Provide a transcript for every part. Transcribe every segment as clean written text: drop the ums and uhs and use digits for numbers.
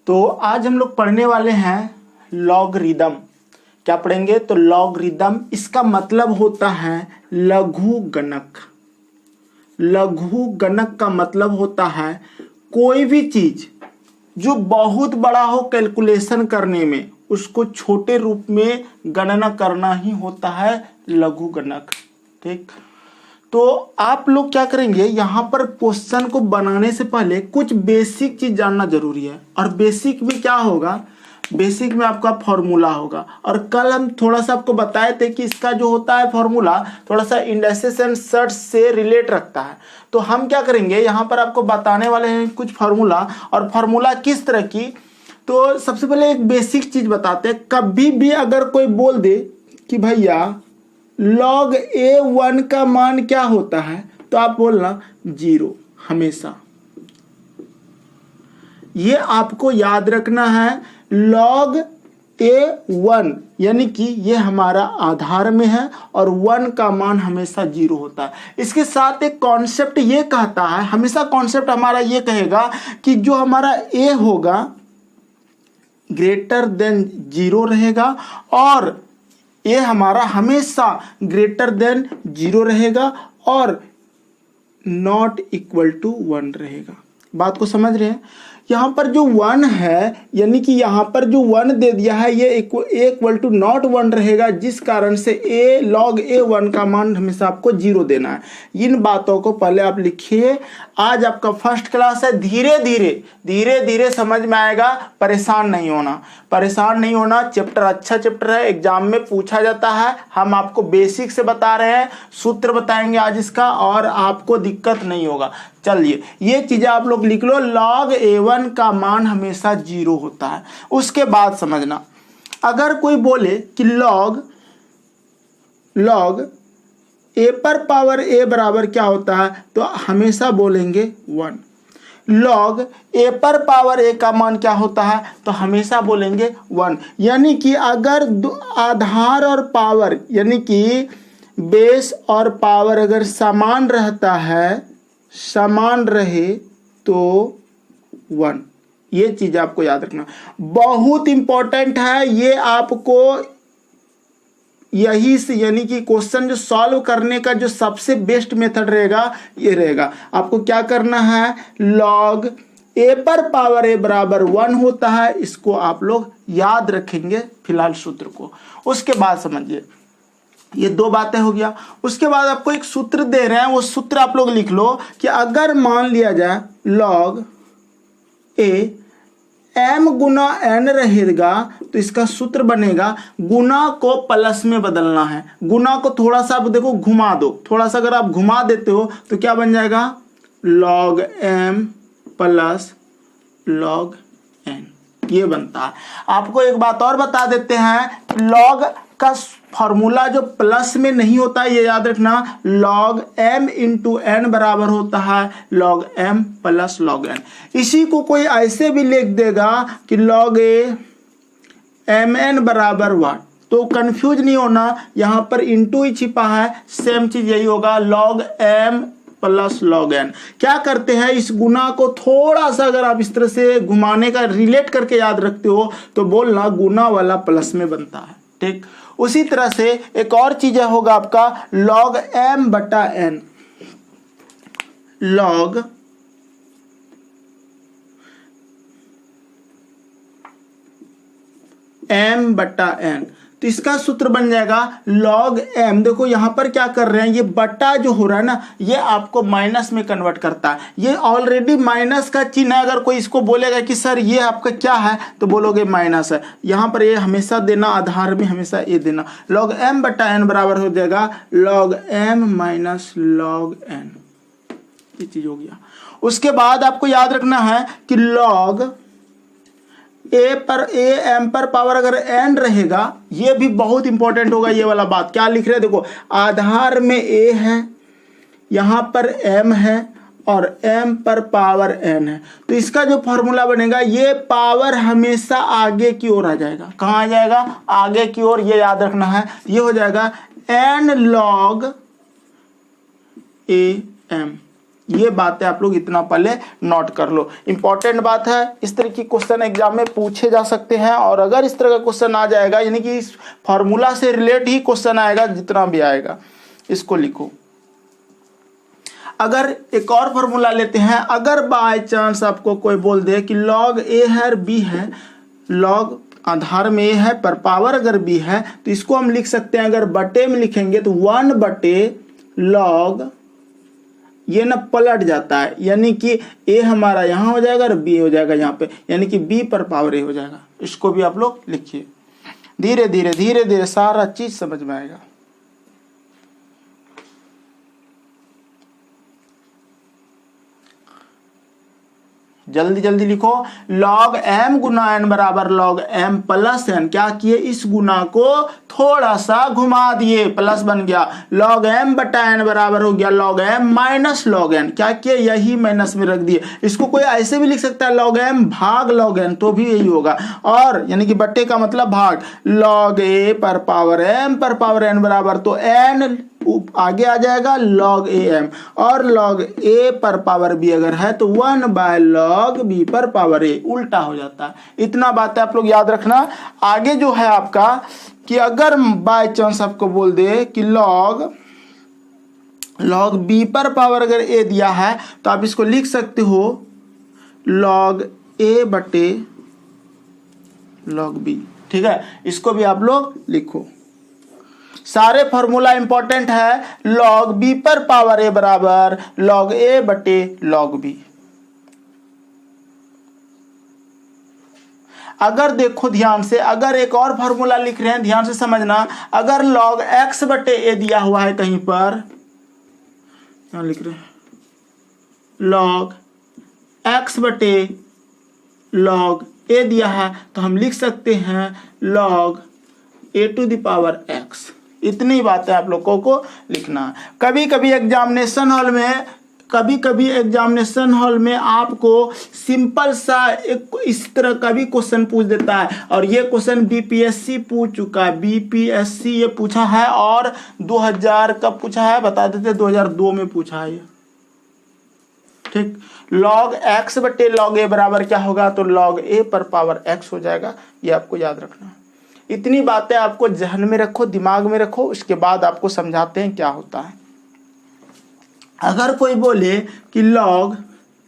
तो आज हम लोग पढ़ने वाले हैं लॉगरिदम। क्या पढ़ेंगे? तो लॉगरिदम, इसका मतलब होता है लघु गणक। लघु गणक का मतलब होता है कोई भी चीज जो बहुत बड़ा हो कैलकुलेशन करने में, उसको छोटे रूप में गणना करना ही होता है लघु गणक। ठीक, तो आप लोग क्या करेंगे, यहाँ पर क्वेश्चन को बनाने से पहले कुछ बेसिक चीज जानना जरूरी है। और बेसिक में क्या होगा, बेसिक में आपका फॉर्मूला होगा। और कल हम थोड़ा सा आपको बताए थे कि इसका जो होता है फॉर्मूला थोड़ा सा इंडाइसेस एंड सर्ट्स से रिलेट रखता है। तो हम क्या करेंगे, यहाँ पर आपको बताने वाले हैं कुछ फार्मूला। और फार्मूला किस तरह की, तो सबसे पहले एक बेसिक चीज बताते हैं। कभी भी अगर कोई बोल दे कि भैया log a1 का मान क्या होता है, तो आप बोलना 0 हमेशा। ये आपको याद रखना है। log a1 यानी कि ये हमारा आधार में है और 1 का मान हमेशा 0 होता है। इसके साथ एक कॉन्सेप्ट ये कहता है, हमेशा कॉन्सेप्ट हमारा ये कहेगा कि जो हमारा a होगा ग्रेटर देन 0 रहेगा और ये हमारा हमेशा ग्रेटर देन 0 रहेगा और नॉट इक्वल टू 1 रहेगा। बात को समझ रहे हैं? यहाँ पर जो 1 है, यानी कि यहाँ पर जो 1 दे दिया है, ये इक्वल टू नॉट 1 रहेगा, जिस कारण से log a1 का मान हमेशा आपको 0 देना है। इन बातों को पहले आप लिखिए। आज आपका फर्स्ट क्लास है, धीरे धीरे समझ में आएगा। परेशान नहीं होना। चैप्टर अच्छा चैप्टर है, एग्जाम में पूछा जाता है। हम आपको बेसिक से बता रहे हैं, सूत्र बताएंगे आज इसका, और आपको दिक्कत नहीं होगा। चलिए, ये चीजें आप लोग लिख लो। log a1 का मान हमेशा 0 होता है। उसके बाद समझना, अगर कोई बोले कि log a पर पावर a बराबर क्या होता है, तो हमेशा बोलेंगे 1। log a पर पावर a का मान क्या होता है, तो हमेशा बोलेंगे 1। यानी कि अगर आधार और पावर, यानी कि बेस और पावर अगर समान रहता है, समान रहे तो 1। ये चीज आपको याद रखना, बहुत इंपॉर्टेंट है ये आपको। यही से, यानी कि क्वेश्चन जो सॉल्व करने का जो सबसे बेस्ट मेथड रहेगा, ये रहेगा। आपको क्या करना है, log a पर पावर a बराबर 1 होता है, इसको आप लोग याद रखेंगे फिलहाल सूत्र को। उसके बाद समझिए, ये 2 बातें हो गया। उसके बाद आपको एक सूत्र दे रहे हैं, वो सूत्र आप लोग लिख लो कि अगर मान लिया जाए log a m Guna n रहेगा, तो इसका सूत्र बनेगा, गुना को प्लस में बदलना है। गुना को थोड़ा सा आप देखो घुमा दो, थोड़ा सा अगर आप घुमा देते हो तो क्या बन जाएगा, log m plus log n, ये बनता है। आपको एक बात और बता देते हैं, log का फॉर्मूला जो प्लस में नहीं होता है, ये याद रखना। log m इंटू n बराबर होता है log m plus log n। इसी को कोई ऐसे भी लिख देगा कि log a mn बराबर 1, तो कंफ्यूज नहीं होना, यहाँ पर इंटू ही छिपा है। सेम चीज यही होगा, log m plus log n। क्या करते हैं, इस गुना को थोड़ा सा अगर आप इस तरह से घुमाने का रिलेट करके याद रखते हो तो बोलना गुना वाला प्लस में बनता है। ठीक, उसी तरह से एक और चीज होगा आपका log m बटा n। log m बटा n, तो इसका सूत्र बन जाएगा log m। देखो यहां पर क्या कर रहे हैं, ये बटा जो हो रहा है ना, ये आपको माइनस में कन्वर्ट करता है। ये ऑलरेडी माइनस का चिन्ह है। अगर कोई इसको बोलेगा कि सर ये आपका क्या है, तो बोलोगे माइनस है। यहां पर ये हमेशा देना, आधार में हमेशा ये देना। log m बटा n बराबर हो जाएगा log m minus log n। ये चीज हो गया। उसके बाद आपको याद रखना है कि log m पर पावर अगर n रहेगा, ये भी बहुत इंपॉर्टेंट होगा। ये वाला बात क्या लिख रहे हैं, देखो आधार में a है, यहां पर m है और m पर पावर n है, तो इसका जो फॉर्मूला बनेगा, ये पावर हमेशा आगे की ओर आ जाएगा। कहां आ जाएगा, आगे की ओर, ये याद रखना है। ये हो जाएगा n log a m। ये बातें आप लोग इतना पहले नोट कर लो, इंपॉर्टेंट बात है। इस तरह की क्वेश्चन एग्जाम में पूछे जा सकते हैं, और अगर इस तरह का क्वेश्चन आ जाएगा यानी कि इस फॉर्मूला से रिलेट ही क्वेश्चन आएगा, जितना भी आएगा इसको लिखो। अगर एक और फॉर्मूला लेते हैं, अगर बाय चांस आपको कोई बोल दे कि log a है और b है, log आधार में a है पर पावर अगर b है, तो इसको हम लिख सकते हैं, अगर बटे में लिखेंगे तो 1/log, ये ना पलट जाता है, यानी कि a हमारा यहाँ हो जाएगा और b हो जाएगा यहाँ पे, यानी कि b पर पावर a हो जाएगा। इसको भी आप लोग लिखिए, धीरे धीरे सारा चीज समझ में आएगा। जल्दी जल्दी लिखो, log m गुना n बराबर log m प्लस n, क्या किए, इस गुना को थोड़ा सा घुमा दिए, प्लस बन गया, log m बटा n बराबर हो गया log m minus log n, क्या किए, यही माइनस में रख दिए। इसको कोई ऐसे भी लिख सकता है log m भाग log n, तो भी यही होगा, और यानी कि बट्टे का मतलब भाग, log a पर पावर m पर पावर n बराबर, तो n आगे आ जाएगा log am, और log a पर पावर b अगर है तो 1/log b पर पावर a, उल्टा हो जाता है। इतना बात है आप लोग याद रखना। आगे जो है आपका कि अगर बाय चांस आपको बोल दे कि log b पर पावर अगर a दिया है, तो आप इसको लिख सकते हो log a बटे log b, ठीक है, इसको भी आप लोग लिखो। सारे फॉर्मूला इंपॉर्टेंट है, log b पर पावर a बराबर log a बटे log b। अगर देखो ध्यान से, अगर एक और फॉर्मूला लिख रहे हैं, ध्यान से समझना, अगर log x बटे a दिया हुआ है कहीं पर, क्या लिख रहे हैं, log x बटे log a दिया है, तो हम लिख सकते हैं log a to the power x। इतनी बातें आप लोगों को लिखना है। कभी कभी एग्जामिनेशन हॉल में आपको सिंपल सा एक इस तरह का भी क्वेश्चन पूछ देता है, और ये क्वेश्चन बीपीएससी पूछ चुका है, बीपीएससी ये पूछा है, और 2000 कब पूछा है बता देते, 2002 में पूछा है ये, ठीक। log x बटे log a बराबर क्या होगा, तो log a पर पावर x हो जाएगा, ये आपको याद रखना है। इतनी बातें आपको जहन में रखो, दिमाग में रखो, उसके बाद आपको समझाते हैं क्या होता है। अगर कोई बोले कि log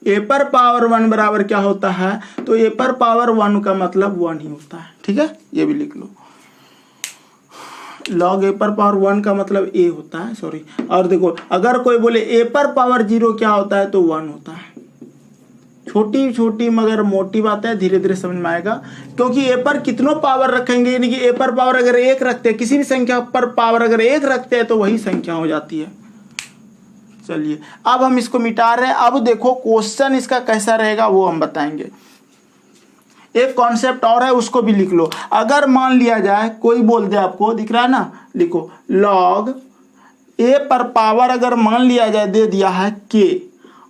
a पर पावर 1 बराबर क्या होता है, तो a पर पावर 1 का मतलब 1 ही होता है, ठीक है, ये भी लिख लो, log a पर पावर 1 का मतलब a होता है, सॉरी। और देखो अगर कोई बोले a पर पावर 0 क्या होता है, तो 1 होता है। छोटी छोटी मगर मोटी बात है, धीरे धीरे समझ में आएगा, क्योंकि a पर कितनों पावर रखेंगे, यानी कि a पर पावर अगर 1 रखते हैं, किसी भी संख्या पर पावर अगर 1 रखते हैं, तो वही संख्या हो जाती है। चलिए अब हम इसको मिटा रहे हैं। अब देखो क्वेश्चन इसका कैसा रहेगा वो हम बताएंगे। एक कॉन्सेप्ट और है, उसको भी लिख लो। अगर मान लिया जाए कोई बोल दे, आपको दिख रहा है ना, लिखो log a पर पावर अगर मान लिया जाए दे दिया है k,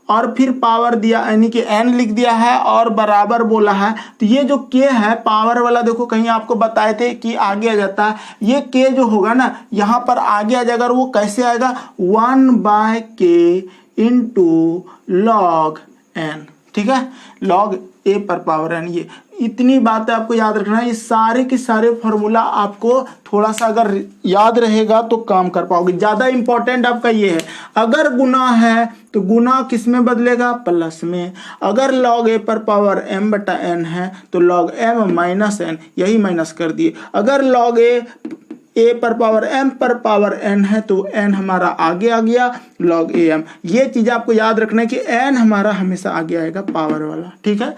और फिर पावर दिया यानी कि n लिख दिया है, और बराबर बोला है, तो ये जो k है पावर वाला, देखो कहीं आपको बताए थे कि आगे आ जाता है, ये k जो होगा ना यहाँ पर आगे आ जाएगा, और वो कैसे आएगा, 1/k इंटू log n, ठीक है, log a पर पावर n। ये इतनी बातें आपको याद रखना है। ये सारे के सारे फॉर्मूला आपको थोड़ा सा अगर याद रहेगा तो काम कर पाओगे। ज़्यादा इंपॉर्टेंट आपका ये है, अगर गुना है तो गुना किस में बदलेगा, प्लस में। अगर log a पर पावर m बटा n है तो log m माइनस n, यही माइनस कर दिए। अगर log a पर पावर m पर पावर n है तो n हमारा आगे आ गया log am। ये चीज़ आपको याद रखना है कि n हमारा हमेशा आगे आएगा पावर वाला, ठीक है,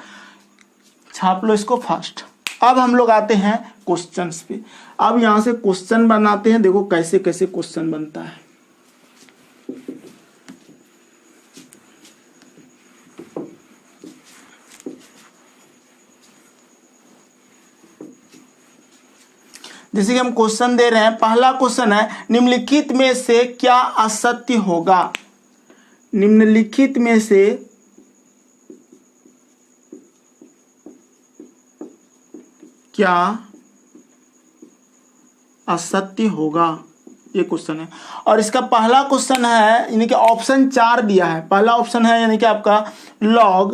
छाप लो इसको फास्ट। अब हम लोग आते हैं क्वेश्चंस पे। अब यहाँ से क्वेश्चन बनाते हैं, देखो कैसे कैसे क्वेश्चन बनता है। जैसे कि हम क्वेश्चन दे रहे हैं, पहला क्वेश्चन है, निम्नलिखित में से क्या असत्य होगा। निम्नलिखित में से क्या असत्य होगा, ये क्वेश्चन है। और इसका पहला क्वेश्चन है यानी कि ऑप्शन 4 दिया है। पहला ऑप्शन है यानी कि आपका log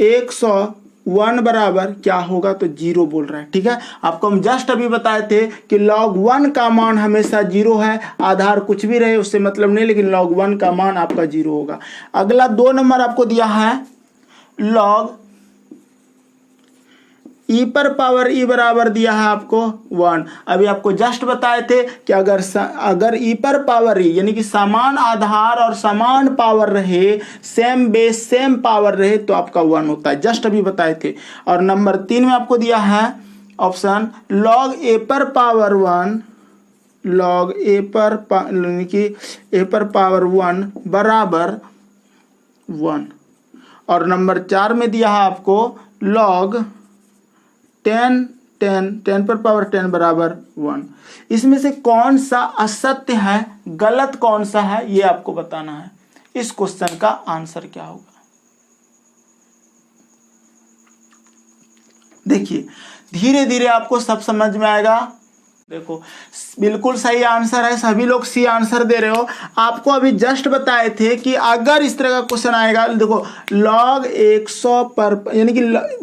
101 बराबर क्या होगा, तो 0 बोल रहा है। ठीक है, आपको हम जस्ट अभी बताए थे कि log 1 का मान हमेशा 0 है, आधार कुछ भी रहे उससे मतलब नहीं, लेकिन log 1 का मान आपका 0 होगा। अगला 2 नंबर आपको दिया है log e पर पावर e बराबर दिया है आपको 1। अभी आपको जस्ट बताए थे कि अगर e पर पावर e यानी कि समान आधार और समान पावर रहे, सेम बेस सेम पावर रहे, तो आपका 1 होता है, जस्ट अभी बताए थे। और नंबर 3 में आपको दिया है ऑप्शन log a पर पावर 1, log a पर यानी कि a पर पावर 1 बराबर 1। और नंबर 4 में दिया है आपको log 10 पर पावर 10 बराबर 1। इसमें से कौन सा असत्य है, गलत कौन सा है, ये आपको बताना है। इस क्वेश्चन का आंसर क्या होगा, देखिए धीरे धीरे आपको सब समझ में आएगा। देखो बिल्कुल सही आंसर है, सभी लोग सी आंसर दे रहे हो। आपको अभी जस्ट बताए थे कि अगर इस तरह का क्वेश्चन आएगा, देखो log 100 पर यानी कि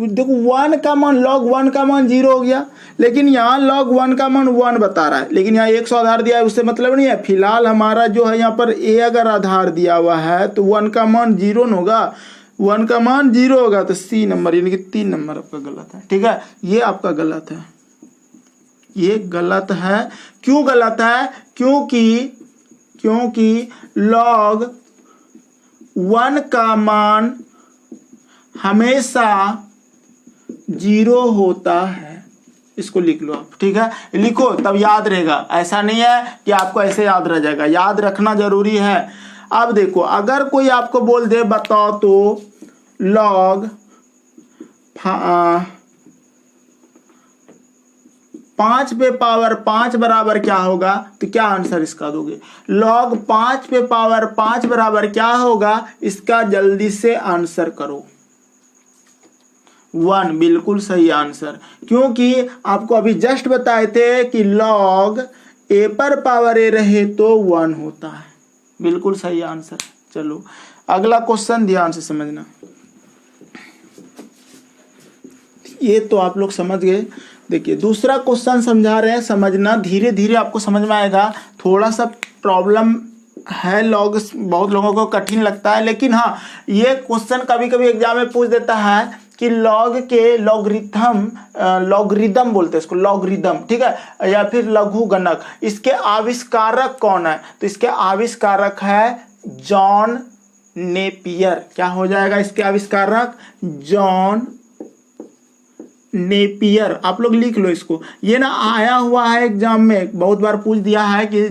देखो 1 का मान log 1 का मान 0 हो गया, लेकिन यहाँ log 1 का मान 1 बता रहा है, लेकिन यहाँ 100 आधार दिया है, उससे मतलब नहीं है। फिलहाल हमारा जो है यहाँ पर a अगर आधार दिया हुआ है तो 1 का मान 0 होगा, 1 का मान 0 होगा, तो सी नंबर यानी कि 3 नंबर आपका गलत है। ठीक है, ये आपका गलत है, ये गलत है। क्यों गलत है, क्योंकि log 1 का मान हमेशा 0 होता है। इसको लिख लो आप, ठीक है, लिखो तब याद रहेगा। ऐसा नहीं है कि आपको ऐसे याद रह जाएगा, याद रखना जरूरी है। अब देखो अगर कोई आपको बोल दे बताओ तो log 5 पे पावर 5 बराबर क्या होगा, तो क्या आंसर इसका दोगे। log 5 पे पावर 5 बराबर क्या होगा, इसका जल्दी से आंसर करो। 1 बिल्कुल सही आंसर, क्योंकि आपको अभी जस्ट बताए थे कि log a पर पावर a रहे तो 1 होता है। बिल्कुल सही आंसर। चलो अगला क्वेश्चन ध्यान से समझना। ये तो आप लोग समझ गए। देखिए दूसरा क्वेश्चन समझा रहे हैं, समझना, धीरे धीरे आपको समझ में आएगा। थोड़ा सा प्रॉब्लम है, बहुत लोगों को कठिन लगता है, लेकिन हाँ ये क्वेश्चन कभी कभी एग्जाम में पूछ देता है कि लॉग के लॉगरिदम बोलते हैं इसको, लॉगरिदम, ठीक है, या फिर लघु गणक, इसके आविष्कारक कौन है, तो इसके आविष्कारक है जॉन नेपियर। क्या हो जाएगा इसके आविष्कारक, जॉन नेपियर। आप लोग लिख लो इसको, ये ना आया हुआ है एग्जाम में, बहुत बार पूछ दिया है कि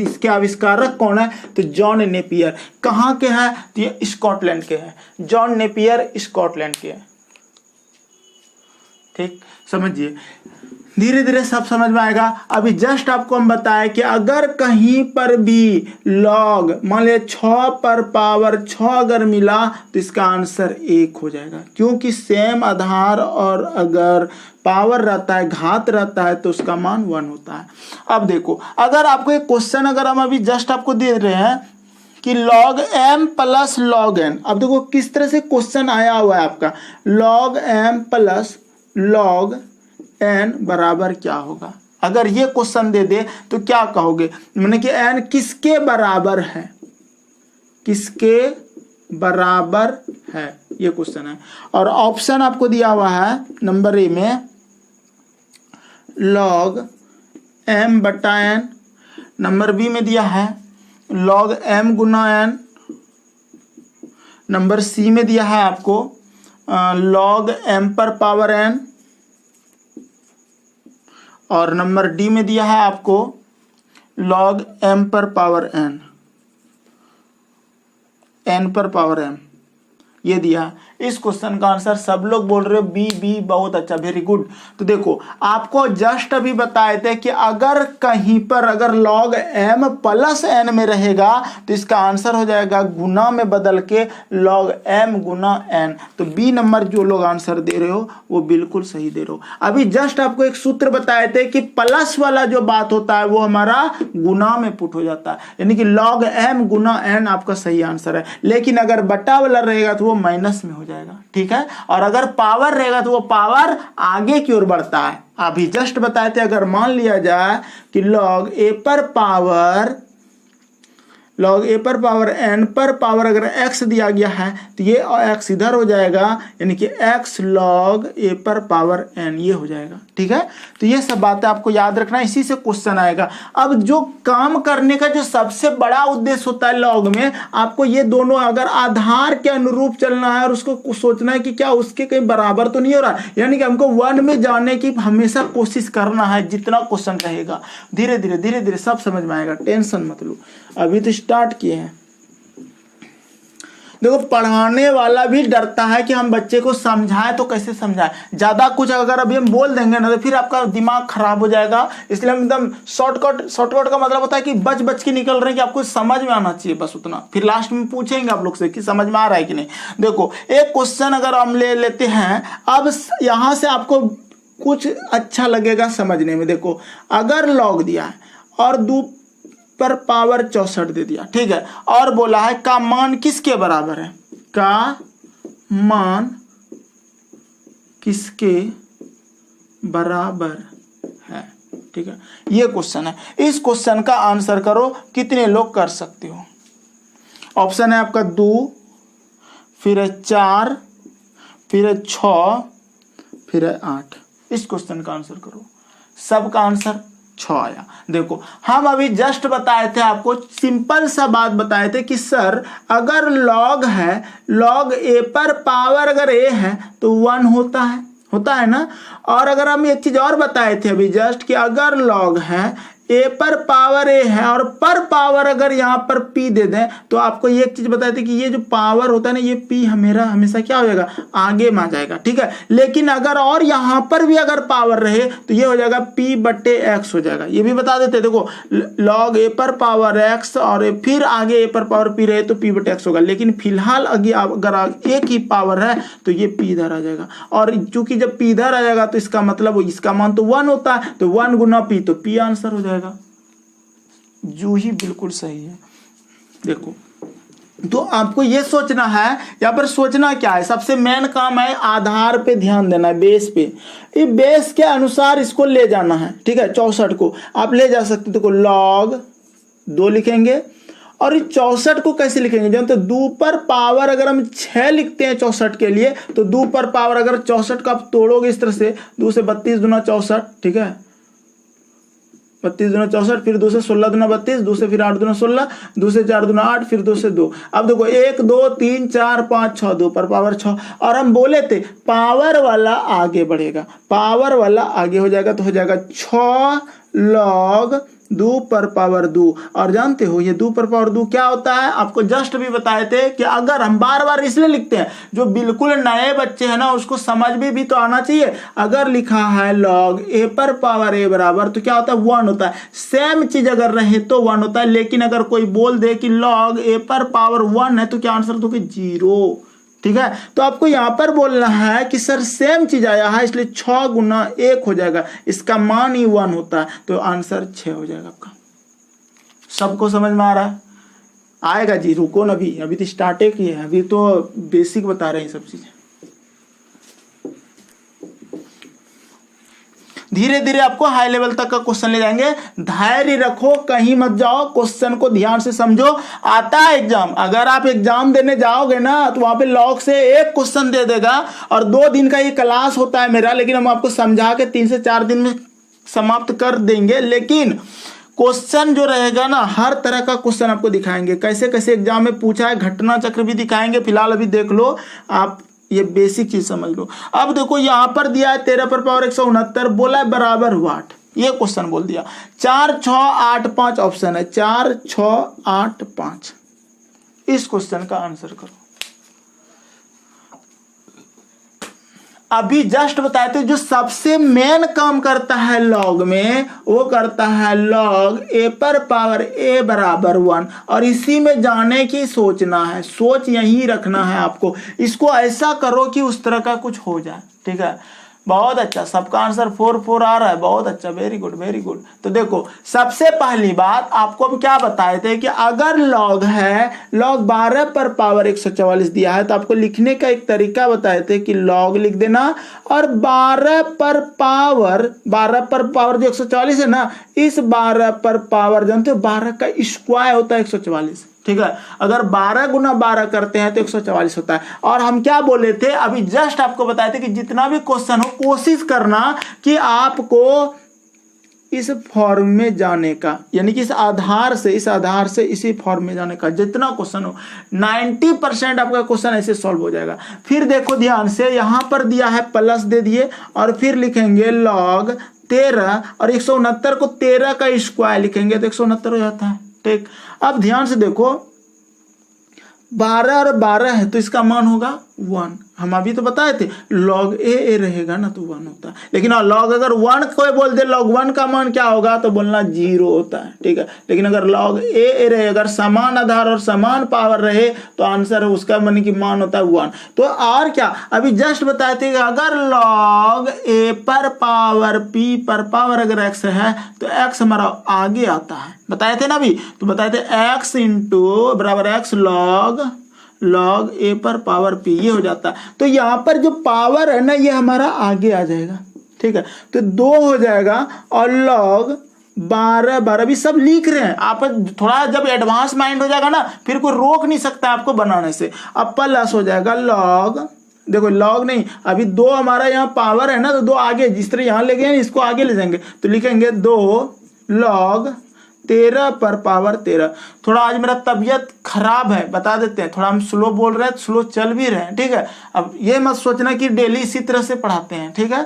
इसके आविष्कारक कौन है, तो जॉन नेपियर। कहाँ के हैं, तो ये स्कॉटलैंड के हैं, जॉन नेपियर स्कॉटलैंड के हैं। ठीक, समझिए धीरे धीरे सब समझ में आएगा। अभी जस्ट आपको हम बताएं कि अगर कहीं पर भी लॉग मान लिया 6 पर पावर 6 अगर मिला तो इसका आंसर 1 हो जाएगा, क्योंकि सेम आधार और अगर पावर रहता है, घात रहता है, तो उसका मान 1 होता है। अब देखो अगर आपको एक क्वेश्चन अगर हम अभी जस्ट आपको दे रहे हैं कि log m plus log n, अब देखो किस तरह से क्वेश्चन आया हुआ है आपका, log m plus log n बराबर क्या होगा। अगर ये क्वेश्चन दे दे तो क्या कहोगे, मैंने कि n किसके बराबर है, किसके बराबर है, ये क्वेश्चन है। और ऑप्शन आपको दिया हुआ है नंबर ए में log m बटा n, नंबर बी में दिया है log m गुना n, नंबर सी में दिया है आपको log m पर पावर n, और नंबर डी में दिया है आपको log m पर पावर n, n पर पावर m, ये दिया इस क्वेश्चन का आंसर सब लोग बोल रहे हो बी, बी बहुत अच्छा, वेरी गुड। तो देखो आपको जस्ट अभी बताए थे कि अगर कहीं पर अगर log m प्लस n में रहेगा तो इसका आंसर हो जाएगा गुना में बदल के log m गुना n। तो बी नंबर जो लोग आंसर दे रहे हो वो बिल्कुल सही दे रहे हो। अभी जस्ट आपको एक सूत्र बताए थे कि प्लस वाला जो बात होता है वो हमारा गुना में पुट हो जाता है, यानी कि log m गुना n आपका सही आंसर है। लेकिन अगर बटा वाला रहेगा तो वो माइनस में हो जाएगा, ठीक है। और अगर पावर रहेगा तो वो पावर आगे की ओर बढ़ता है। अभी जस्ट बताए थे अगर मान लिया जाए कि log a पर पावर n पर पावर अगर x दिया गया है तो ये x इधर हो जाएगा, यानी कि x log a पर पावर n ये हो जाएगा, ठीक है। तो ये सब बातें आपको याद रखना, इसी से क्वेश्चन आएगा। अब जो काम करने का जो सबसे बड़ा उद्देश्य होता है लॉग में, आपको ये दोनों अगर आधार के अनुरूप चलना है और उसको सोचना है कि क्या उसके कहीं बराबर तो नहीं हो रहा, यानी कि हमको 1 में जाने की हमेशा कोशिश करना है। जितना क्वेश्चन रहेगा धीरे धीरे सब समझ में आएगा, टेंशन मत लो। अभी तो स्टार्ट किए हैं। देखो पढ़ाने वाला भी डरता है कि हम बच्चे को समझाएं तो कैसे समझाएं, ज्यादा कुछ अगर अभी हम बोल देंगे ना तो फिर आपका दिमाग खराब हो जाएगा। इसलिए हम एकदम शॉर्टकट का मतलब होता है कि बच के निकल रहे हैं कि आपको समझ में आना चाहिए, बस उतना। फिर लास्ट में पूछेंगे आप लोग से कि समझ में आ रहा है कि नहीं। देखो एक क्वेश्चन अगर हम ले लेते हैं, अब यहां से आपको कुछ अच्छा लगेगा समझने में। देखो अगर लॉग दिया है और 2 पर पावर 64 दे दिया, ठीक है, और बोला है का मान किसके बराबर है, का मान किसके बराबर है, ठीक है। ये क्वेश्चन है। इस क्वेश्चन का आंसर करो, कितने लोग कर सकते हो। ऑप्शन है आपका 2, फिर है 4, फिर है 6, फिर है 8। इस क्वेश्चन का आंसर करो। सबका आंसर 6 आया। देखो हम अभी जस्ट बताए थे आपको, सिंपल सा बात बताए थे कि सर अगर लॉग है, लॉग a पर पावर अगर a है तो 1 होता है ना। और अगर हम एक चीज और बताए थे अभी जस्ट कि अगर लॉग है a पर पावर a है और पर पावर अगर यहाँ पर p दे दें तो आपको ये एक चीज बताए थे कि ये जो पावर होता है ना, ये p हमेशा क्या हो जाएगा, आगे में आ जाएगा, ठीक है। लेकिन अगर और यहाँ पर भी अगर पावर रहे तो ये हो जाएगा p बटे x हो जाएगा। ये भी बता देते, देखो log a पर पावर x और फिर आगे a पर पावर p रहे तो p बटे x होगा। लेकिन फिलहाल अगर एक ही पावर है तो ये p इधर आ जाएगा, और चूंकि जब p इधर आ जाएगा तो इसका मतलब इसका मान तो 1 होता है, तो 1 गुना p, तो p आंसर हो जाएगा। जूही बिल्कुल सही है। देखो तो आपको ये सोचना है, यहाँ पर सोचना क्या है, सबसे मेन काम है आधार पे ध्यान देना है, बेस पे। ये बेस के अनुसार इसको ले जाना है, ठीक है। 64 को आप ले जा सकते, देखो log 2 लिखेंगे, और इस 64 को कैसे लिखेंगे, जब तो 2 पर पावर अगर हम 6 लिखते हैं 64 के लिए, तो 2 पर पावर अगर 64 को आप तोड़ोगे इस तरह से, 2 से 32 दूना 64, ठीक है, 32 दूना 64, फिर 2 से 16 दूना 32, 2 से फिर 8 दूना 16, 2 से 4 दूना 8, फिर 2 से 2। अब देखो 1 2 3 4 5 6, 2 पर पावर 6, और हम बोले थे पावर वाला आगे बढ़ेगा, पावर वाला आगे हो जाएगा, तो हो जाएगा 6 log 2 पर पावर 2। और जानते हो ये 2 पर पावर 2 क्या होता है, आपको जस्ट भी बताए थे कि अगर हम बार इसलिए लिखते हैं, जो बिल्कुल नए बच्चे हैं ना उसको समझ में भी तो आना चाहिए। अगर लिखा है log a पर पावर a बराबर, तो क्या होता है 1 होता है। सेम चीज अगर रहे तो 1 होता है, लेकिन अगर कोई बोल दे कि log a पर पावर 1 है तो क्या आंसर दोगे, 0, ठीक है। तो आपको यहां पर बोलना है कि सर सेम चीज आया है, इसलिए 6 गुना 1 हो जाएगा, इसका मान ही 1 होता है, तो आंसर 6 हो जाएगा आपका। सबको समझ में आ रहा है? आएगा जी, रुको ना, अभी तो स्टार्ट किए हैं, अभी तो बेसिक बता रहे हैं सब चीजें। धीरे धीरे आपको हाई लेवल तक का क्वेश्चन ले जाएंगे। धैर्य रखो, कहीं मत जाओ, क्वेश्चन को ध्यान से समझो। आता है एग्जाम, अगर आप एग्जाम देने जाओगे ना तो वहां पे लॉग से एक क्वेश्चन दे देगा, और 2 दिन का ये क्लास होता है मेरा, लेकिन हम आपको समझा के 3 से 4 दिन में समाप्त कर देंगे। लेकिन क्वेश्चन जो रहेगा ना, हर तरह का क्वेश्चन आपको दिखाएंगे, कैसे कैसे एग्जाम में पूछा है, घटना चक्र भी दिखाएंगे। फिलहाल अभी देख लो, आप ये बेसिक चीज समझ लो। अब देखो यहां पर दिया है 13 पर पावर 169, बोला है बराबर वाट, ये क्वेश्चन बोल दिया। 4 6 8 5 ऑप्शन है, 4 6 8 5। इस क्वेश्चन का आंसर करो। अभी जस्ट बताए थे जो सबसे मेन काम करता है लॉग में, वो करता है लॉग ए पर पावर ए बराबर 1। और इसी में जाने की सोचना है, सोच यही रखना है आपको। इसको ऐसा करो कि उस तरह का कुछ हो जाए, ठीक है। बहुत अच्छा, सबका आंसर 4 आ रहा है, बहुत अच्छा, वेरी गुड वेरी गुड। तो देखो सबसे पहली बात आपको अब क्या बताए थे कि अगर लॉग है, लॉग 12 पर पावर 144 दिया है, तो आपको लिखने का एक तरीका बताए थे कि लॉग लिख देना और 12 पर पावर जो 144 है ना, इस 12 पर पावर जानते हो 12 का स्क्वायर होता है 144, ठीक है। अगर 12 गुना 12 करते हैं तो 144 होता है। और हम क्या बोले थे, अभी जस्ट आपको बताए थे कि जितना भी क्वेश्चन हो कोशिश करना कि आपको इस फॉर्म में जाने का, यानी कि इस आधार से इसी फॉर्म में जाने का जितना क्वेश्चन हो, 90% आपका क्वेश्चन ऐसे सॉल्व हो जाएगा। फिर देखो ध्यान से, यहां पर दिया है प्लस दे दिए और फिर लिखेंगे लॉग 13 और 169 को 13 का स्क्वायर लिखेंगे तो 169 हो जाता है, ठीक। अब ध्यान से देखो 12 और 12 है तो इसका मान होगा 1। हम अभी तो बताए थे लॉग ए रहेगा ना तो 1 होता है। लेकिन लॉग अगर 1 कोई बोल दे लॉग 1 का मान क्या होगा तो बोलना 0 होता है, ठीक है। लेकिन अगर लॉग ए रहे, अगर समान आधार और समान पावर रहे तो आंसर उसका मान की मान होता है 1। तो और क्या अभी जस्ट बताए थे कि अगर लॉग ए पर पावर पी पर पावर अगर x है तो x हमारा आगे आता है, बताए थे ना अभी। तो बताए थे x इंटू बराबर x लॉग ए पर पावर पी, ये हो जाता है। तो यहाँ पर जो पावर है ना ये हमारा आगे आ जाएगा, ठीक है। तो 2 हो जाएगा और लॉग 12 भी सब लिख रहे हैं आप। थोड़ा जब एडवांस माइंड हो जाएगा ना फिर कोई रोक नहीं सकता आपको बनाने से। अब प्लस हो जाएगा लॉग, देखो लॉग नहीं, अभी 2 हमारा यहाँ पावर है ना तो 2 आगे, जिस तरह यहाँ ले गए इसको आगे ले जाएंगे तो लिखेंगे 2 लॉग 13 पर पावर 13। थोड़ा आज मेरा तबीयत खराब है, बता देते हैं, थोड़ा हम स्लो बोल रहे हैं, स्लो चल भी रहे हैं, ठीक है। अब ये मत सोचना कि डेली इसी तरह से पढ़ाते हैं, ठीक है।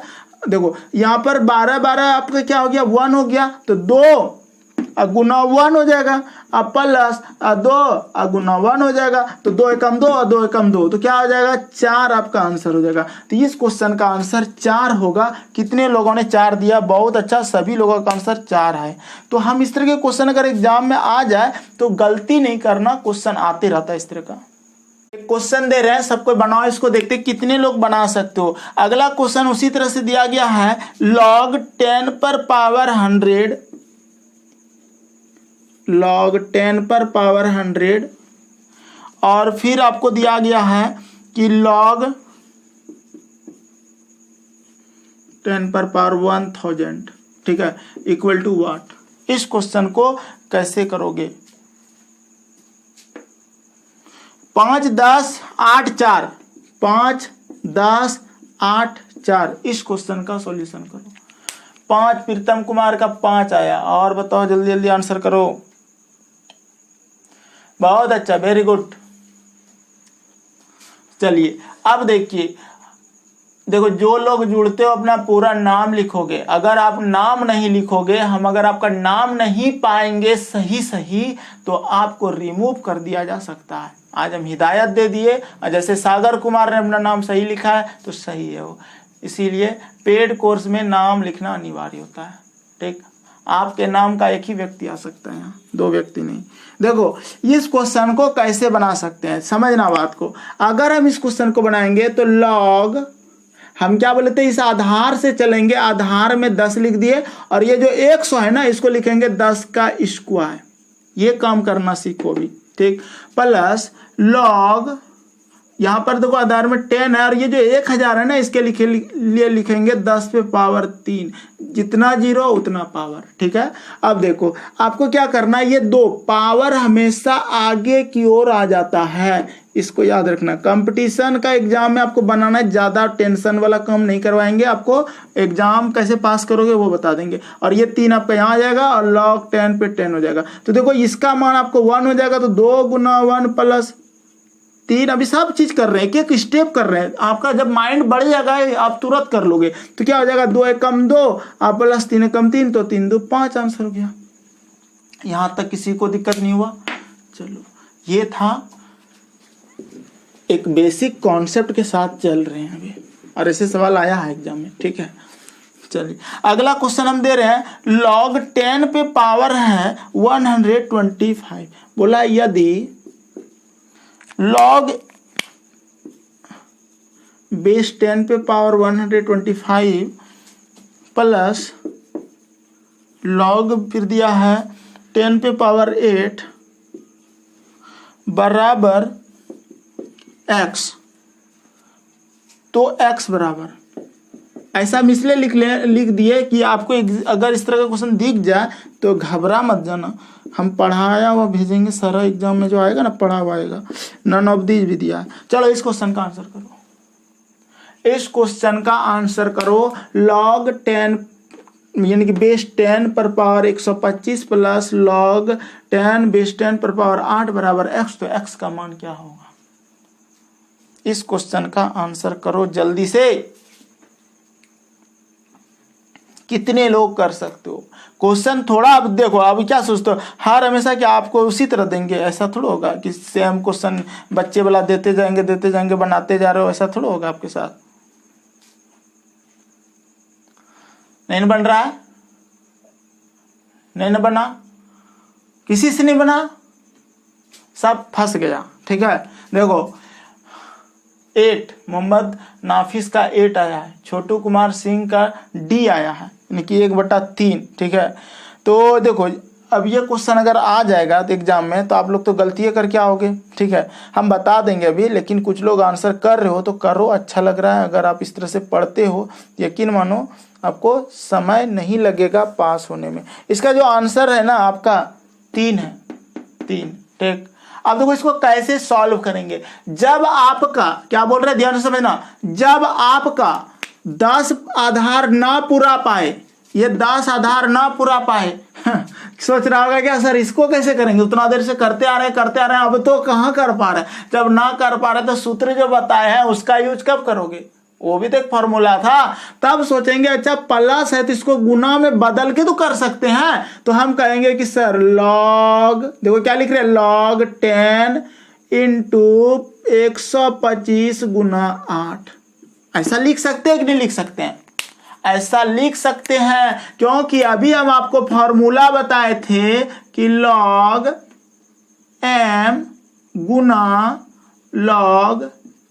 देखो यहाँ पर 12 आपका क्या हो गया 1 हो गया, तो 2 गुना 1 हो जाएगा, अब प्लस 2 गुना 1 हो जाएगा, तो 2 एकम 2 और 2 एकम 2, तो क्या हो जाएगा 4 आपका आंसर हो जाएगा। तो इस क्वेश्चन का आंसर 4 होगा। कितने लोगों ने 4 दिया, बहुत अच्छा, सभी लोगों का आंसर 4 है। तो हम इस तरह के क्वेश्चन अगर एग्जाम में आ जाए तो गलती नहीं करना, क्वेश्चन आते रहता है इस तरह का। क्वेश्चन दे रहे हैं, सबको बनाओ, इसको देखते कितने लोग बना सकते हो। अगला क्वेश्चन उसी तरह से दिया गया है, लॉग 10 पर पावर 100, लॉग 10 पर पावर 100 और फिर आपको दिया गया है कि लॉग 10 पर पावर 1000, ठीक है, इक्वल टू व्हाट। इस क्वेश्चन को कैसे करोगे, 5 10 8 4, 5 10 8 4, इस क्वेश्चन का सॉल्यूशन करो। 5 प्रीतम कुमार का 5 आया, और बताओ जल्दी जल्दी आंसर करो। बहुत अच्छा, वेरी गुड। चलिए अब देखिए, देखो जो लोग जुड़ते हो अपना पूरा नाम लिखोगे। अगर आप नाम नहीं लिखोगे, हम अगर आपका नाम नहीं पाएंगे सही तो आपको रिमूव कर दिया जा सकता है। आज हम हिदायत दे दिए, जैसे सागर कुमार ने अपना नाम सही लिखा है तो सही है वो, इसीलिए पेड कोर्स में नाम लिखना अनिवार्य होता है, ठीक। आपके नाम का एक ही व्यक्ति आ सकता है, यहाँ 2 व्यक्ति नहीं। देखो इस क्वेश्चन को कैसे बना सकते हैं, समझना बात को। अगर हम इस क्वेश्चन को बनाएंगे तो लॉग, हम क्या बोले थे, इस आधार से चलेंगे, आधार में 10 लिख दिए और ये जो 100 है ना इसको लिखेंगे 10 का स्क्वायर। ये काम करना सीखो भी, ठीक। प्लस लॉग, यहाँ पर देखो आधार में 10 है और ये जो 1000 है ना इसके लिए लिखेंगे 10 पे पावर 3, जितना 0 उतना पावर, ठीक है। अब देखो आपको क्या करना है, ये 2 पावर हमेशा आगे की ओर आ जाता है, इसको याद रखना। कंपटीशन का एग्जाम में आपको बनाना है, ज़्यादा टेंशन वाला काम नहीं करवाएंगे, आपको एग्जाम कैसे पास करोगे वो बता देंगे। और ये 3 आपका यहाँ आ जाएगा और लॉग 10 पे 10 हो जाएगा। तो देखो इसका मान आपको 1 हो जाएगा, तो 2 गुना 1 प्लस 3, अभी सब चीज कर रहे हैं, एक स्टेप कर रहे हैं। आपका जब माइंड बढ़ जाएगा आप तुरंत कर लोगे। तो क्या हो जाएगा 2 एकम 2 आप प्लस 3 एकम 3, तो 3 2 5 आंसर हो गया। यहां तक किसी को दिक्कत नहीं हुआ। चलो ये था, एक बेसिक कॉन्सेप्ट के साथ चल रहे हैं अभी। और ऐसे सवाल आया है एग्जाम में, ठीक है। चलिए अगला क्वेश्चन हम दे रहे हैं, log 10 पे पावर है 125। बोला यदि log बेस 10 पे पावर 125 प्लस log फिर दिया है 10 पे पावर 8 बराबर x, तो x बराबर, ऐसा हम इसलिए लिख दिए कि आपको अगर इस तरह का क्वेश्चन दिख जाए तो घबरा मत जाना, हम पढ़ाया हुआ भेजेंगे सारा, एग्जाम में जो आएगा ना पढ़ा हुआ आएगा। नन ऑफ दीज भी दिया है। चलो इस क्वेश्चन का आंसर करो, इस क्वेश्चन का आंसर करो। log 10 यानी कि बेस 10 पर पावर 125 प्लस log 10 बेस 10 पर पावर 8 बराबर x, तो x का मान क्या होगा? इस क्वेश्चन का आंसर करो जल्दी से। कितने लोग कर सकते हो क्वेश्चन? थोड़ा अब देखो, अभी क्या सोचते हो हर हमेशा कि आपको उसी तरह देंगे, ऐसा थोड़ा होगा कि सेम क्वेश्चन बच्चे वाला देते जाएंगे बनाते जा रहे हो, ऐसा थोड़ा होगा आपके साथ। नहीं बन रहा है, नहीं बना, किसी से नहीं बना, सब फंस गया, ठीक है। देखो 8 मोहम्मद नाफिस का 8 आया है, छोटू कुमार सिंह का D आया है, यानी कि 1/3, ठीक है। तो देखो अब ये क्वेश्चन अगर आ जाएगा तो एग्जाम में, तो आप लोग तो गलतियाँ करके आओगे, ठीक है। हम बता देंगे अभी, लेकिन कुछ लोग आंसर कर रहे हो तो करो, अच्छा लग रहा है। अगर आप इस तरह से पढ़ते हो, यकीन मानो आपको समय नहीं लगेगा पास होने में। इसका जो आंसर है ना आपका 3 है, 3, ठीक। अब देखो इसको कैसे सॉल्व करेंगे। जब आपका, क्या बोल रहे हैं ध्यान से समझना, जब आपका 10 आधार ना पूरा पाए, ये 10 आधार ना पूरा पाए सोच रहा होगा क्या सर इसको कैसे करेंगे, उतना देर से करते आ रहे हैं, अब तो कहाँ कर पा रहे हैं। जब ना कर पा रहे तो सूत्र जो बताए हैं उसका यूज कब करोगे? वो भी तो एक फॉर्मूला था। तब सोचेंगे अच्छा प्लस है तो इसको गुना में बदल के तो कर सकते हैं। तो हम कहेंगे कि सर log, देखो क्या लिख रहे हैं, log 10 इंटू 125 गुना 8, ऐसा लिख सकते हैं कि नहीं लिख सकते हैं? ऐसा लिख सकते हैं, क्योंकि अभी हम आपको फॉर्मूला बताए थे कि log m गुना log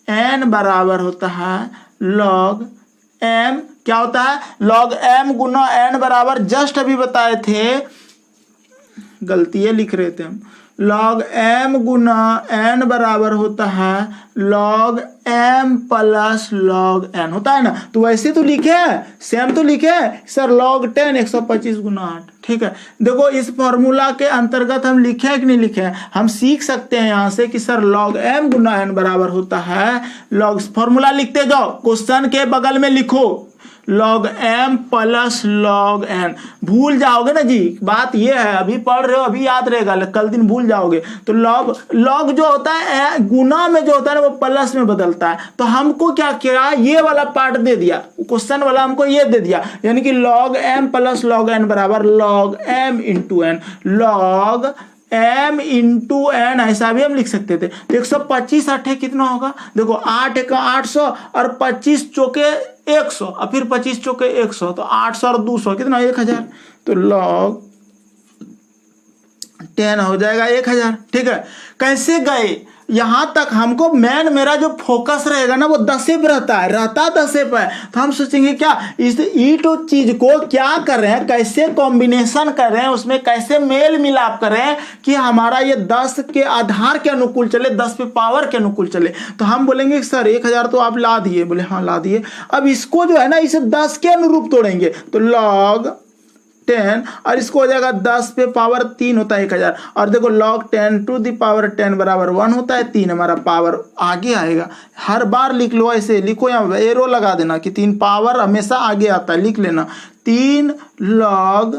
n बराबर होता है log m, क्या होता है log m गुना n बराबर, जस्ट अभी बताए थे, गलती ये लिख रहे थे हम, log m गुना n बराबर होता है log m plus log n, होता है ना। तो वैसे तो लिखे हैं, सेम तो लिखे हैं सर log 10 125 गुना 8, ठीक है। देखो इस फॉर्मूला के अंतर्गत हम लिखे हैं कि नहीं लिखे हैं? हम सीख सकते हैं यहाँ से कि सर log m गुना n बराबर होता है log, फॉर्मूला लिखते जाओ, क्वेश्चन के बगल में लिखो log m plus log n। भूल जाओगे ना जी, बात ये है, अभी पढ़ रहे हो अभी याद रहेगा, कल दिन भूल जाओगे। तो log जो होता है गुना में जो होता है ना वो प्लस में बदलता है। तो हमको क्या किया, ये वाला पार्ट दे दिया, क्वेश्चन वाला हमको ये दे दिया, यानी कि log m plus log n बराबर log m into n, log m into n, ऐसा भी हम लिख सकते थे। तो 125 8 कितना होगा, देखो 8 का 800 और 25 चौके 100 और फिर 25 चौके 100, तो 800 और 200 कितना 1000, तो log 10 हो जाएगा 1000, ठीक है। कैसे गए यहां तक? हमको मेन मेरा जो फोकस रहेगा ना वो 10 पे रहता 10 पे है। तो हम सोचेंगे क्या इस ईटो चीज को क्या कर रहे हैं, कैसे कॉम्बिनेशन कर रहे हैं, उसमें कैसे मेल मिलाप कर रहे हैं कि हमारा ये 10 के आधार के अनुकूल चले, 10 पे पावर के अनुकूल चले। तो हम बोलेंगे सर 1000 तो आप ला दिए, बोले हाँ ला दिए। अब इसको जो है ना इसे 10 के अनुरूप तोड़ेंगे, तो log 10 और इसको हो जाएगा 10 पे पावर 3 होता है 1000, और देखो log 10 टू द पावर 10 बराबर 1 होता है, 3 हमारा पावर आगे आएगा। हर बार लिख लो, ऐसे लिखो या एरो लगा देना कि 3 पावर हमेशा आगे आता है, लिख लेना 3 log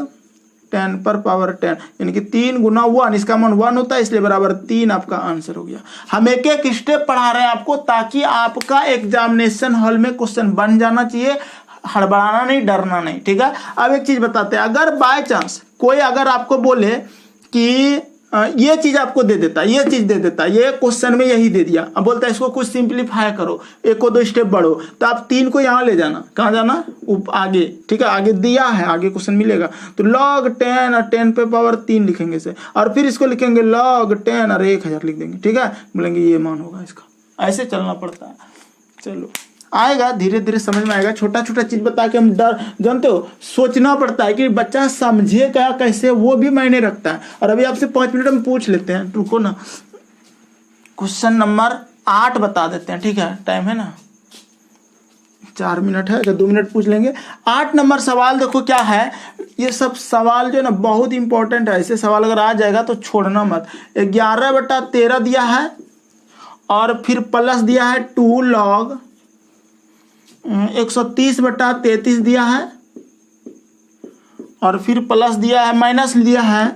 10 पर पावर 10, यानी कि 3 गुना 1, इसका मान 1 होता है इसलिए बराबर 3 आपका आंसर हो गया। हम एक एक स्टेप पढ़ा रहे हैं आपको ताकि आपका एग्जामिनेशन हॉल में क्वेश्चन बन जाना चाहिए, हड़बड़ाना नहीं, डरना नहीं, ठीक है। अब एक चीज बताते हैं, अगर बाय चांस कोई अगर आपको बोले कि ये चीज़ आपको दे देता, ये चीज़ दे देता, ये क्वेश्चन में यही दे दिया। अब बोलता है इसको कुछ सिंप्लीफाई करो, एक को 2 स्टेप बढ़ो, तो आप 3 को यहाँ ले जाना, कहाँ जाना, आगे, ठीक है, आगे दिया है, आगे क्वेश्चन मिलेगा। तो log 10 और 10 पे पावर 3 लिखेंगे इसे, और फिर इसको लिखेंगे log 10 और 1000 लिख देंगे, ठीक है, बोलेंगे ये मान होगा इसका। ऐसे चलना पड़ता है। चलो आएगा, धीरे धीरे समझ में आएगा। छोटा छोटा चीज़ बता के हम डर, जानते हो, सोचना पड़ता है कि बच्चा समझे क्या कैसे, वो भी मायने रखता है। और अभी आपसे 5 मिनट में पूछ लेते हैं, रुको ना, क्वेश्चन नंबर 8 बता देते हैं, ठीक है, टाइम है ना, 4 मिनट है, तो 2 मिनट पूछ लेंगे। 8 नंबर सवाल देखो क्या है, ये सब सवाल जो है ना बहुत इंपॉर्टेंट है। ऐसे सवाल अगर आ जाएगा तो छोड़ना मत। 11/13 दिया है, और फिर प्लस दिया है 2 log 130/33 दिया है, और फिर प्लस दिया है, माइनस दिया है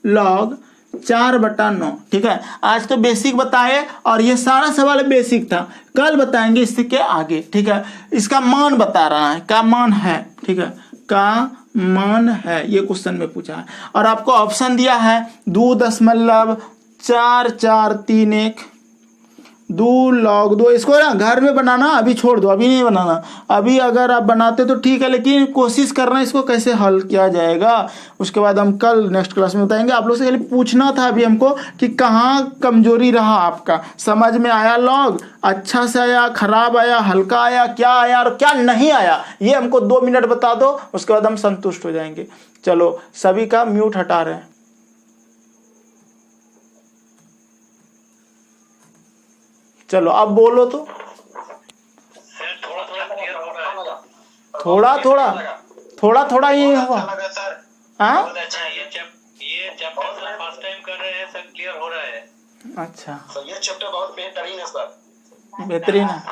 log 4/9, ठीक है। आज तो बेसिक बताए, और ये सारा सवाल बेसिक था, कल बताएंगे इसके आगे, ठीक है। इसका मान बता रहा है, का मान है, ठीक है, का मान है, ये क्वेश्चन में पूछा है। और आपको ऑप्शन दिया है 2.4431, 2 log 2। इसको ना घर में बनाना, अभी छोड़ दो, अभी नहीं बनाना। अभी अगर आप बनाते तो ठीक है, लेकिन कोशिश करना इसको कैसे हल किया जाएगा, उसके बाद हम कल नेक्स्ट क्लास में बताएंगे। आप लोग से खाली पूछना था अभी हमको कि कहाँ कमजोरी रहा आपका, समझ में आया, लॉग अच्छा से आया, खराब आया, हल्का आया, क्या आया और क्या नहीं आया, ये हमको 2 मिनट बता दो, उसके बाद हम संतुष्ट हो जाएंगे। चलो सभी का म्यूट हटा रहे हैं। चलो अब बोलो तो, थोड़ा थोड़ा ये हुआ। हाँ ये चैप्टर फर्स्ट टाइम कर रहे हैं सर, क्लियर हो रहा है। अच्छा, तो ये चैप्टर बहुत बेहतरीन है सर, बेहतरीन है।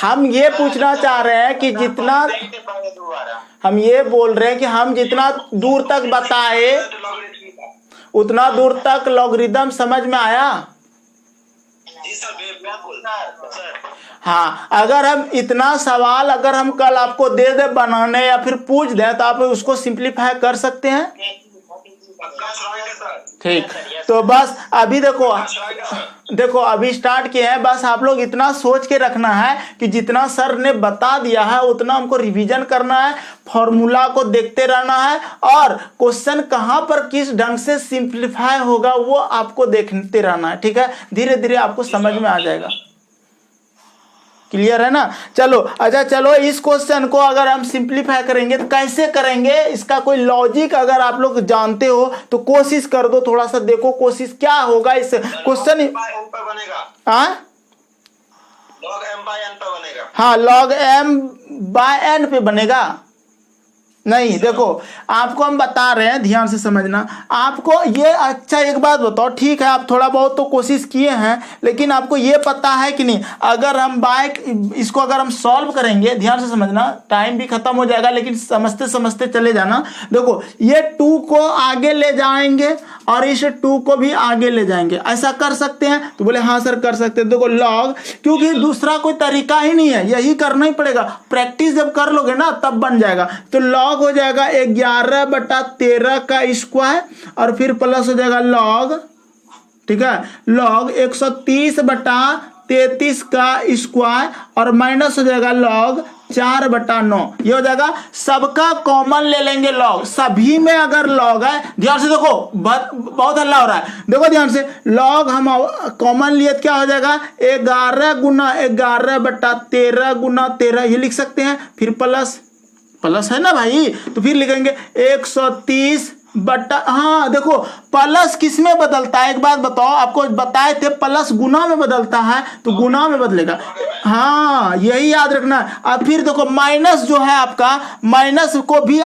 हम ये पूछना चाह रहे हैं कि जितना, हम ये बोल रहे हैं कि हम जितना दूर तक बताए उतना दूर तक लॉगरिदम समझ में आया। हाँ, अगर हम इतना सवाल अगर हम कल आपको दे दे बनाने या फिर पूछ दें तो आप उसको सिंप्लीफाई कर सकते हैं, ठीक। तो बस अभी देखो अभी स्टार्ट किए हैं, बस आप लोग इतना सोच के रखना है कि जितना सर ने बता दिया है उतना हमको रिवीजन करना है, फॉर्मूला को देखते रहना है, और क्वेश्चन कहाँ पर किस ढंग से सिंप्लीफाई होगा वो आपको देखते रहना है, ठीक है। धीरे धीरे आपको समझ में आ जाएगा। क्लियर है ना। चलो अच्छा, चलो इस क्वेश्चन को अगर हम सिंप्लीफाई करेंगे तो कैसे करेंगे, इसका कोई लॉजिक अगर आप लोग जानते हो तो कोशिश कर दो, थोड़ा सा देखो कोशिश क्या होगा इस क्वेश्चन। हाँ हाँ, log m/n पे बनेगा। नहीं देखो, आपको हम बता रहे हैं, ध्यान से समझना। आपको ये, अच्छा एक बात बताओ, ठीक है आप थोड़ा बहुत तो कोशिश किए हैं, लेकिन आपको ये पता है कि नहीं, अगर हम इसको अगर हम सॉल्व करेंगे, ध्यान से समझना, टाइम भी खत्म हो जाएगा लेकिन समझते समझते चले जाना। देखो ये 2 को आगे ले जाएंगे और इस 2 को भी आगे ले जाएंगे, ऐसा कर सकते हैं? तो बोले हाँ सर कर सकते हैं। देखो लॉग, क्योंकि दूसरा कोई तरीका ही नहीं है, यही करना ही पड़ेगा। प्रैक्टिस जब कर लोगे ना तब बन जाएगा। तो लॉग हो जाएगा 11/13 का स्क्वायर, और फिर प्लस हो जाएगा लॉग, ठीक है, लॉग 130/33 का स्क्वायर, और माइनस हो जाएगा लॉग 4/9। ये हो जाएगा, सबका कॉमन ले लेंगे लॉग, सभी में अगर लॉग है, ध्यान से देखो बहुत हल्ला हो रहा है, देखो ध्यान से, लॉग हम कॉमन लिए क्या हो जाएगा, 11 गुना 11/13 गुना 13, ये लिख सकते हैं। फिर प्लस है ना भाई, तो फिर लिखेंगे 130 बटा, हाँ देखो प्लस किस में बदलता है, एक बात बताओ, आपको बताए थे प्लस गुना में बदलता है, तो गुना में बदलेगा, हाँ यही याद रखना है। अब फिर देखो माइनस जो है आपका, माइनस को भी